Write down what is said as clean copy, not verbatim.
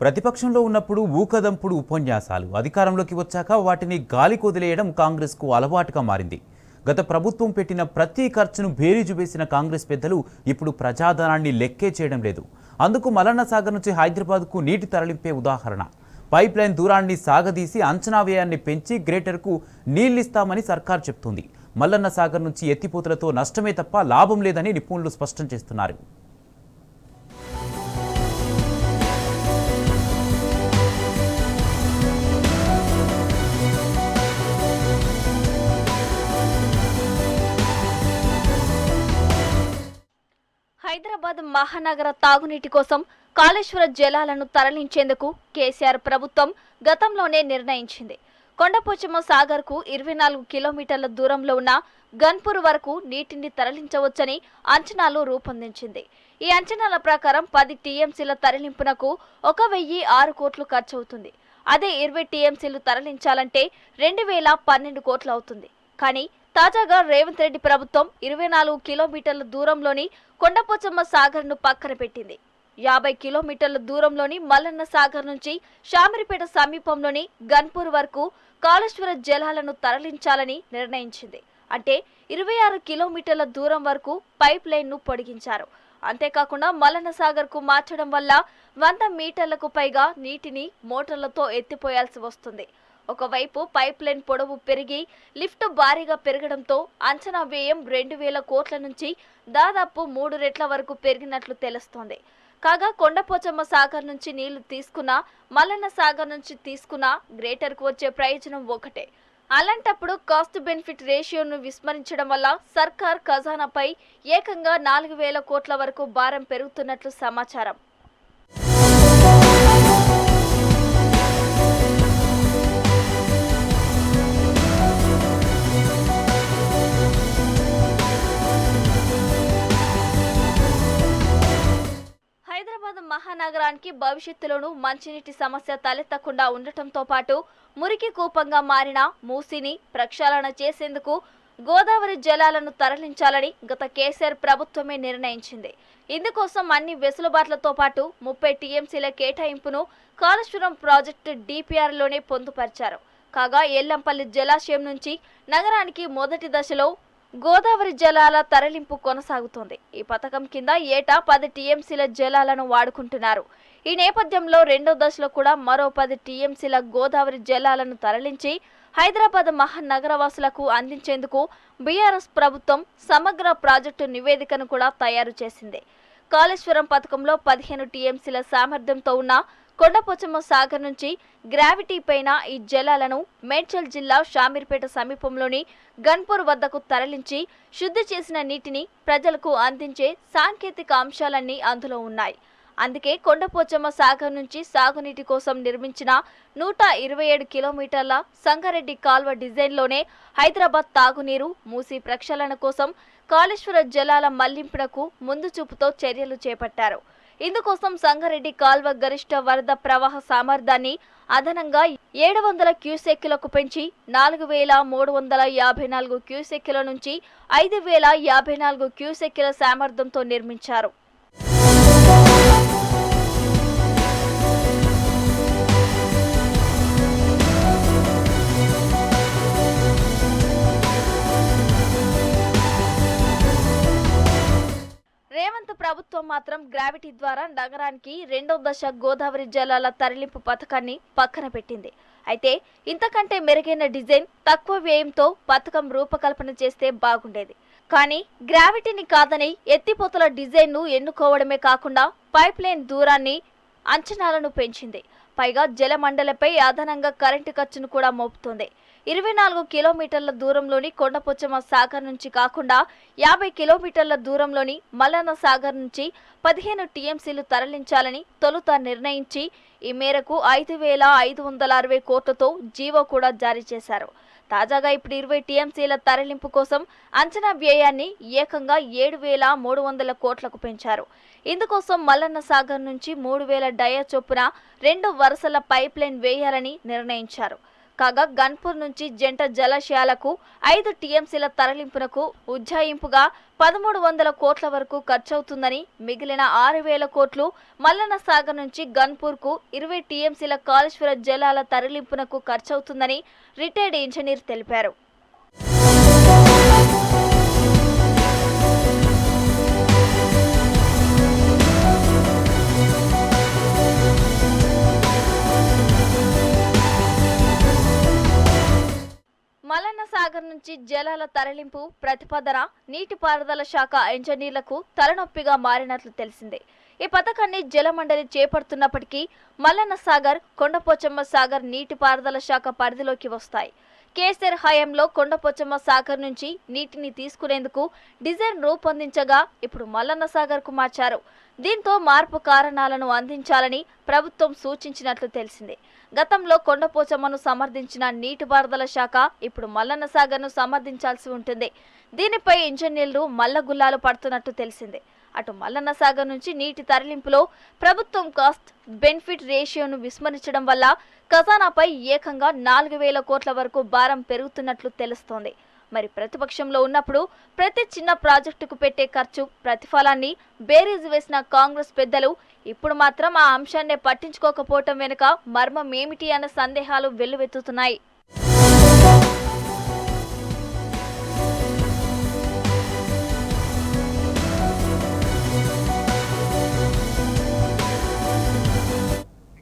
ప్రతిపక్షంలో ఉన్నప్పుడు ఊకదంపుడు ఉపన్యాసాలు, అధికారంలోకి వచ్చాక వాటిని గాలికి వదిలేయడం కాంగ్రెస్కు అలవాటుగా మారింది. గత ప్రభుత్వం పెట్టిన ప్రతి ఖర్చును బేరీజు వేసిన కాంగ్రెస్ పెద్దలు ఇప్పుడు ప్రజాధనాన్ని లెక్కే చేయడం లేదు. అందుకు మల్లన్న సాగర్ నుంచి హైదరాబాద్కు నీటి తరలింపే ఉదాహరణ. పైప్ లైన్ దూరాన్ని సాగదీసి అంచనా వ్యయాన్ని పెంచి గ్రేటర్కు నీళ్లిస్తామని సర్కార్ చెప్తోంది. మల్లన్న సాగర్ నుంచి ఎత్తిపోతలతో నష్టమే తప్ప లాభం లేదని నిపుణులు స్పష్టం చేస్తున్నారు. హైదరాబాద్ మహానగర తాగునీటి కోసం కాళేశ్వర జలాలను తరలించేందుకు కేసీఆర్ ప్రభుత్వం గతంలోనే నిర్ణయించింది. కొండపోచమ్మ సాగర్కు 24 కిలోమీటర్ల దూరంలో ఉన్న గన్పూర్ వరకు నీటిని తరలించవచ్చని అంచనాలు రూపొందించింది. ఈ అంచనాల ప్రకారం 10 టీఎంసీల తరలింపునకు 1006 కోట్లు ఖర్చవుతుంది. అదే 20 టీఎంసీలు తరలించాలంటే 2012 కోట్లు అవుతుంది. కానీ తాజాగా రేవంత్ రెడ్డి ప్రభుత్వం 24 కిలోమీటర్ల దూరంలోని కొండపోచమ్మ సాగర్ను పక్కన పెట్టింది. 50 కిలోమీటర్ల దూరంలోని మల్లన్న సాగర్ నుంచి షామిరిపేట సమీపంలోని గన్పూర్ వరకు కాళేశ్వర జలాలను తరలించాలని నిర్ణయించింది. అంటే 26 కిలోమీటర్ల దూరం వరకు పైప్ లైన్ను పొడిగించారు. అంతేకాకుండా మల్లన్న సాగర్కు మార్చడం వల్ల 100 మీటర్లకు పైగా నీటిని మోటార్లతో ఎత్తిపోయాల్సి వస్తుంది. ఒకవైపు పైప్ లైన్ పొడవు పెరిగి లిఫ్ట్ భారీగా పెరగడంతో అంచనా వ్యయం 2000 కోట్ల నుంచి దాదాపు 3 రెట్ల వరకు పెరిగినట్లు తెలుస్తోంది. కాగా కొండపోచమ్మ సాగర్ నుంచి నీళ్లు తీసుకున్నా, మల్లన్న సాగర్ నుంచి తీసుకున్నా గ్రేటర్కు వచ్చే ప్రయోజనం ఒకటే. అలాంటప్పుడు కాస్ట్ బెనిఫిట్ రేషియోను విస్మరించడం వల్ల సర్కార్ ఖజానాపై ఏకంగా 4000 కోట్ల వరకు భారం పెరుగుతున్నట్లు సమాచారం. హైదరాబాద్ మహానగరానికి భవిష్యత్తులోనూ మంచినీటి సమస్య తలెత్తకుండా ఉండటంతో పాటు మురికి కూపంగా మారిన మూసీని ప్రక్షాళన చేసేందుకు గోదావరి జలాలను తరలించాలని గత కేసీఆర్ ప్రభుత్వమే నిర్ణయించింది. ఇందుకోసం అన్ని వెసులుబాట్లతో పాటు 30 టీఎంసీల కేటాయింపును కాళేశ్వరం ప్రాజెక్టు డిపిఆర్లోనే పొందుపరిచారు. కాగా ఎల్లంపల్లి జలాశయం నుంచి నగరానికి మొదటి దశలో గోదావరి జలాల తరలింపు కొనసాగుతోంది. ఈ పథకం కింద ఏటా 10 టీఎంసీల జలాలను వాడుకుంటున్నారు. ఈ నేపథ్యంలో రెండో దశలో కూడా మరో 10 టీఎంసీల గోదావరి జలాలను తరలించి హైదరాబాద్ మహానగరవాసులకు అందించేందుకు బీఆర్ఎస్ ప్రభుత్వం సమగ్ర ప్రాజెక్టు నివేదికను కూడా తయారు చేసింది. కాళేశ్వరం పథకంలో 15 టీఎంసీల సామర్థ్యంతో ఉన్న కొండపోచమ్మ సాగర్ నుంచి గ్రావిటీ పైన ఈ జలాలను మేడ్చల్ జిల్లా షామీర్పేట సమీపంలోని గన్పూర్ వద్దకు తరలించి శుద్ధి చేసిన నీటిని ప్రజలకు అందించే సాంకేతిక అంశాలన్నీ అందులో ఉన్నాయి. అందుకే కొండపోచమ్మ సాగర్ నుంచి సాగునీటి కోసం నిర్మించిన 127 కిలోమీటర్ల సంగారెడ్డి కాల్వ డిజైన్లోనే హైదరాబాద్ తాగునీరు, మూసీ ప్రక్షాళన కోసం కాళేశ్వర జలాల మళ్లింపునకు ముందు చూపుతో చర్యలు చేపట్టారు. ఇందుకోసం సంగారెడ్డి కాల్వ గరిష్ట వరద ప్రవాహ సామర్థ్యాన్ని అదనంగా 700 క్యూసెక్కులకు పెంచి 4354 క్యూసెక్కుల నుంచి 5054 క్యూసెక్కుల సామర్థ్యంతో నిర్మించారు. రేవంత్ ప్రభుత్వం మాత్రం గ్రావిటీ ద్వారా నగరానికి రెండో దశ గోదావరి జలాల తరలింపు పథకాన్ని పక్కన పెట్టింది. అయితే ఇంతకంటే మెరుగైన డిజైన్, తక్కువ వ్యయంతో పథకం రూపకల్పన చేస్తే బాగుండేది. కానీ గ్రావిటీని కాదని ఎత్తిపోతల డిజైన్ను ఎన్నుకోవడమే కాకుండా పైప్ లైన్ దూరాన్ని, అంచనాలను పెంచింది. పైగా జలమండలిపై అదనంగా కరెంటు ఖర్చును కూడా మోపుతోంది. 24 కిలోమీటర్ల దూరంలోని కొండపోచమ్మ సాగర్ నుంచి కాకుండా 50 కిలోమీటర్ల దూరంలోని మల్లన్న సాగర్ నుంచి 15 టీఎంసీలు తరలించాలని తొలుత నిర్ణయించి ఈ మేరకు 5560 కోట్లతో జీవో కూడా జారీ చేశారు. తాజాగా ఇప్పుడు 20 టీఎంసీల తరలింపు కోసం అంచనా వ్యయాన్ని ఏకంగా 7300 కోట్లకు పెంచారు. ఇందుకోసం మల్లన్న సాగర్ నుంచి 3000 డయా చొప్పున 2 వరుసల పైప్ లైన్ వేయాలని నిర్ణయించారు. కాగా గన్పూర్ నుంచి జంట జలాశయాలకు 5 టీఎంసీల తరలింపునకు ఉజ్జాయింపుగా 1300 కోట్ల వరకు ఖర్చవుతుందని, మిగిలిన 6000 కోట్లు మల్లన్న సాగర్ నుంచి గన్పూర్కు 20 టీఎంసీల కాళేశ్వర జలాల తరలింపునకు ఖర్చవుతుందని రిటైర్డ్ ఇంజనీర్ తెలిపారు. మల్లన్న సాగర్ నుంచి జలాల తరలింపు ప్రతిపాదన నీటిపారుదల శాఖ ఇంజనీర్లకు తలనొప్పిగా మారినట్లు తెలిసిందే. ఈ పథకాన్ని జలమండలి చేపడుతున్నప్పటికీ మల్లన్న సాగర్, కొండపోచమ్మ సాగర్ నీటిపారుదల శాఖ పరిధిలోకి వస్తాయి. కేసీఆర్ హయాంలో కొండపోచమ్మ సాగర్ నుంచి నీటిని తీసుకునేందుకు డిజైన్ రూపొందించగా ఇప్పుడు మల్లన్న సాగర్ కు మార్చారు. దీంతో మార్పు కారణాలను అందించాలని ప్రభుత్వం సూచించినట్లు తెలిసింది. గతంలో కొండపోచమ్మను సమర్థించిన నీటిపారుదల శాఖ ఇప్పుడు మల్లన్న సాగర్ను సమర్థించాల్సి ఉంటుంది. దీనిపై ఇంజనీర్లు మల్లగుల్లాలు పడుతున్నట్టు తెలిసింది. అటు మల్లన్న సాగర్ నుంచి నీటి తరలింపులో ప్రభుత్వం కాస్ట్ బెనిఫిట్ రేషియోను విస్మరించడం వల్ల ఖజానాపై ఏకంగా 4000 కోట్ల వరకు భారం పెరుగుతున్నట్లు తెలుస్తోంది. మరి ప్రతిపక్షంలో ఉన్నప్పుడు ప్రతి చిన్న ప్రాజెక్టుకు పెట్టే ఖర్చు ప్రతిఫలాన్ని బేరీజు వేసిన కాంగ్రెస్ పెద్దలు ఇప్పుడు మాత్రం ఆ అంశాన్నే పట్టించుకోకపోవటం వెనుక మర్మం ఏమిటి అన్న సందేహాలు వెల్లువెత్తుతున్నాయి.